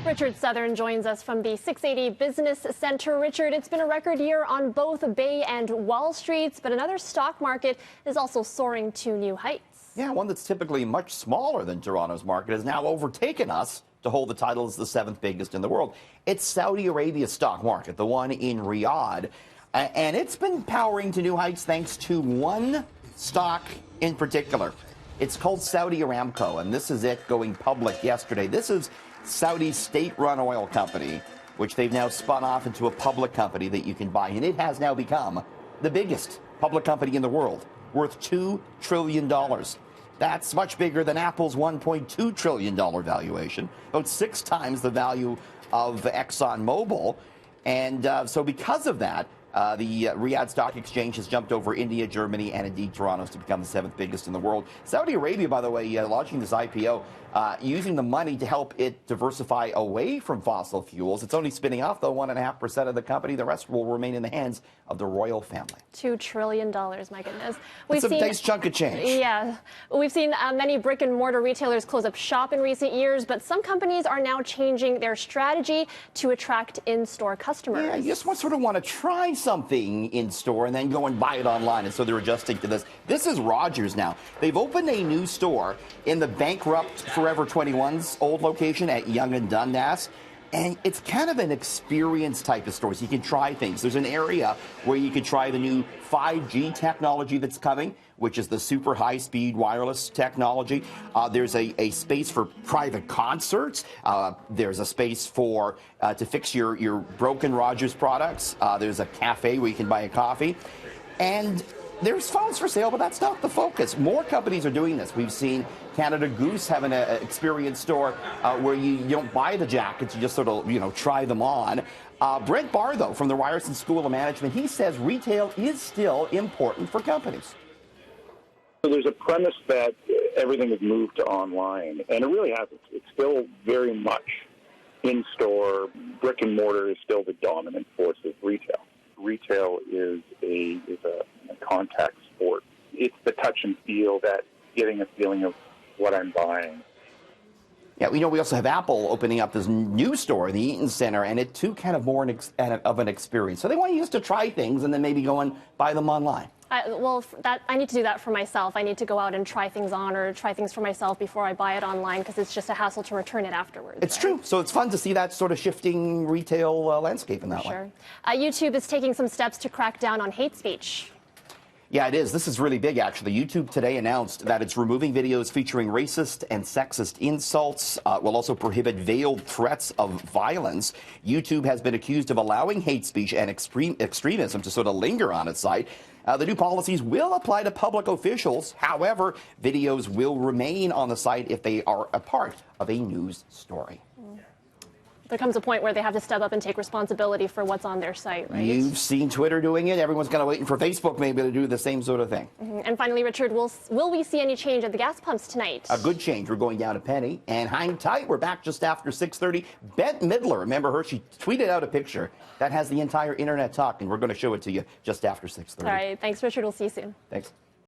Richard Southern joins us from the 680 Business Center. Richard, it's been a record year on both Bay and Wall Streets, but another stock market is also soaring to new heights. Yeah, one that's typically much smaller than Toronto's market has now overtaken us to hold the title as the seventh biggest in the world. It's Saudi Arabia's stock market, the one in Riyadh, and it's been powering to new heights thanks to one stock in particular. It's called Saudi Aramco, and this is it going public yesterday. This is Saudi's state-run oil company, which they've now spun off into a public company that you can buy, and it has now become the biggest public company in the world, worth $2 trillion. That's much bigger than Apple's $1.2 trillion valuation, about 6 times the value of ExxonMobil. And so because of that, the Riyadh Stock Exchange has jumped over India, Germany, and indeed Toronto's to become the 7th biggest in the world. Saudi Arabia, by the way, launching this IPO, using the money to help it diversify away from fossil fuels. It's only spinning off, though, 1.5% of the company. The rest will remain in the hands of the royal family. $2 trillion, my goodness. It's a nice chunk of change. Yeah. We've seen many brick-and-mortar retailers close up shop in recent years, but some companies are now changing their strategy to attract in-store customers. Yeah, you just sort of want to try something in-store and then go and buy it online, and so they're adjusting to this. This is Rogers now. They've opened a new store in the bankrupt Forever 21's old location at Yonge and Dundas. And it's kind of an experience type of store, so you can try things. There's an area where you can try the new 5G technology that's coming, which is the super high-speed wireless technology. There's a space for private concerts. There's a space for to fix your broken Rogers products. There's a cafe where you can buy a coffee. And there's phones for sale, but that's not the focus. More companies are doing this. We've seen Canada Goose having an experience store where you don't buy the jackets, you just sort of, try them on. Brent Barr, though, from the Ryerson School of Management, he says retail is still important for companies. So there's a premise that everything has moved to online, and it really hasn't. It's still very much in-store. Brick and mortar is still the dominant force of retail. Retail is a contact sport. It's the touch and feel, that getting a feeling of what I'm buying. Yeah, we also have Apple opening up this new store in the Eaton Center, and it too kind of more of an experience. So they want you just to try things and then maybe go and buy them online. I need to do that for myself. I need to go out and try things on or try things for myself before I buy it online, because it's just a hassle to return it afterwards. It's true. So it's fun to see that sort of shifting retail landscape in that way. Sure. YouTube is taking some steps to crack down on hate speech. Yeah, it is. This is really big, actually. YouTube today announced that it's removing videos featuring racist and sexist insults. Will also prohibit veiled threats of violence. YouTube has been accused of allowing hate speech and extremism to sort of linger on its site. The new policies will apply to public officials. However, videos will remain on the site if they are a part of a news story. There comes a point where they have to step up and take responsibility for what's on their site, right? You've seen Twitter doing it. Everyone's kind of waiting for Facebook maybe to do the same sort of thing. And finally, Richard, will we see any change at the gas pumps tonight? A good change. We're going down a penny. And hang tight. We're back just after 6:30. Bette Midler, remember her? She tweeted out a picture that has the entire internet talking. We're going to show it to you just after 6:30. All right. Thanks, Richard. We'll see you soon. Thanks.